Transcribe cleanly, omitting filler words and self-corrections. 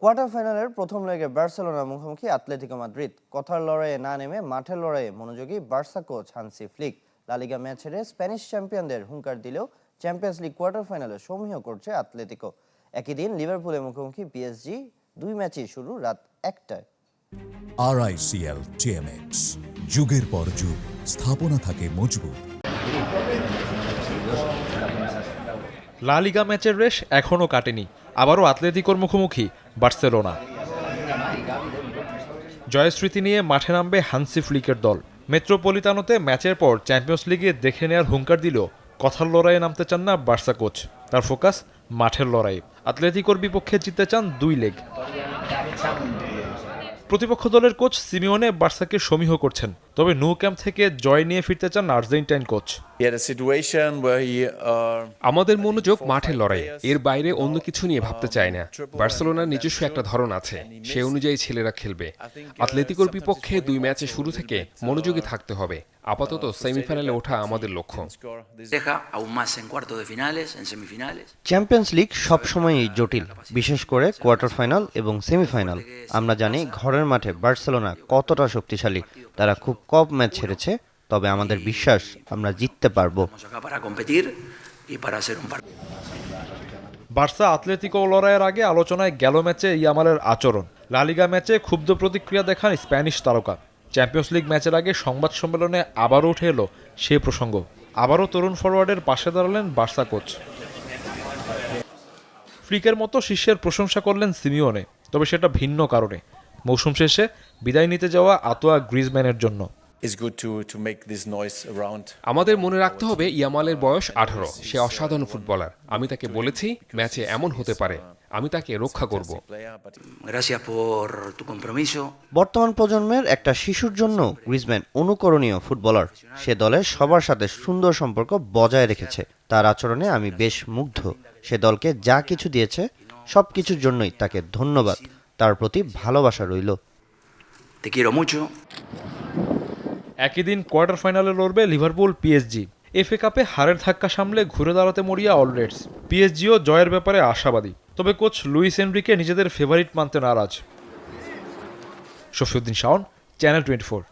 Quarter ফাইনালের প্রথম লেগে বার্সেলোনার মুখোমুখি আতলেতিকো মাদ্রিদ। কথার লড়াইয়ে না নেমে মাঠের লড়াইয়ে মনোযোগী বার্সা কোচ হান্সি ফ্লিক লা লিগা ম্যাচ হেরে স্প্যানিশ চ্যাম্পিয়নদের হুঙ্কার দিলেও চ্যাম্পিয়ন্স লিগ কোয়ার্টার ফাইনালে সমীহ করছে আতলেতিকো। একই দিন লিভারপুলের মুখোমুখি পিএসজি। দুই ম্যাচই শুরু রাত 1টায়। RICL TMX, যুগের পর যুগ স্থাপনা থাকে মজবুত। লা লিগা ম্যাচের রেশ এখনও কাটেনি, আবারও আতলেতিকোর মুখোমুখি বার্সেলোনা। জয়স্মৃতি নিয়ে মাঠে নামবে হান্সি ফ্লিকের দল। মেট্রোপলিতানোতে ম্যাচের পর চ্যাম্পিয়ন্স লিগে দেখে নেওয়ার হুঙ্কার দিলেও কথার লড়াইয়ে নামতে চান না বার্সা কোচ। তার ফোকাস মাঠের লড়াই। আতলেতিকোর বিপক্ষে জিততে চান 2 লেগ। প্রতিপক্ষ দলের কোচ সিমিওনে বার্সাকে সমীহ করছেন, তবে ন্যু ক্যাম্প থেকে জয় নিয়ে ফিরতে চান আর্জেন্টাইন কোচ। আমাদের মনোযোগ মাঠের লড়াই, এর বাইরে অন্য কিছু নিয়ে ভাবতে চায় না। বার্সেলোনার নিজস্ব একটা ধরন আছে, সে অনুযায়ী ছেলেরা খেলবে। আতলেতিকোর বিপক্ষে 2 ম্যাচে শুরু থেকে মনোযোগী থাকতে হবে। আপাতত সেমিফাইনালে ওঠা আমাদের লক্ষ্য। চ্যাম্পিয়ন্স লিগ সবসময়ই জটিল, বিশেষ করে কোয়ার্টার ফাইনাল এবং সেমিফাইনাল। আমরা জানি ঘরের মাঠে বার্সেলোনা কতটা শক্তিশালী। তারা খুব কম ম্যাচ ছেড়েছে, তবে আমাদের বিশ্বাস আমরা জিততে পারবো। বার্সা আতলেতিকো লড়াইয়ের আগে আলোচনায় গেল ম্যাচে ইয়ামালের আচরণ। লা লিগা ম্যাচে ক্ষুব্ধ প্রতিক্রিয়া দেখান স্প্যানিশ তারকা। চ্যাম্পিয়ন্স লিগ ম্যাচের আগে সংবাদ সম্মেলনে আবারও উঠে এলো সেই প্রসঙ্গ। আবারও তরুণ ফরওয়ার্ডের পাশে দাঁড়ালেন বার্সা কোচ। ফ্লিকের মতো শিষ্যের প্রশংসা করলেন সিমিওনে, তবে সেটা ভিন্ন কারণে। মৌসুম শেষে বিদায় নিতে যাওয়া আতোয়া গ্রিজম্যানের জন্য। আমাদের মনে রাখতে হবে ইয়ামালের বয়স 18, সে অসাধারণ ফুটবলার। আমি তাকে বলেছি ম্যাচে এমন হতে পারে, আমি তাকে রক্ষা করব। বর্তমান প্রজন্মের একটা শিশুর জন্য গ্রিজম্যান অনুকরণীয় ফুটবলার। সে দলের সবার সাথে সুন্দর সম্পর্ক বজায় রেখেছে। তার আচরণে আমি বেশ মুগ্ধ। সে দলকে যা কিছু দিয়েছে সবকিছুর জন্যই তাকে ধন্যবাদ। তার প্রতি ভালোবাসা রইল। একই দিন কোয়ার্টার ফাইনালে লড়বে লিভারপুল পিএসজি। এফএ কাপে হারের ধাক্কা সামলে ঘুরে দাঁড়াতে মরিয়া অলরেডস। পিএসজিও জয়ের ব্যাপারে আশাবাদী, তবে কোচ লুইস এনরিকে নিজেদের ফেভারিট মানতে নারাজ। শফিউদ্দিন শাওন, চ্যানেল 24।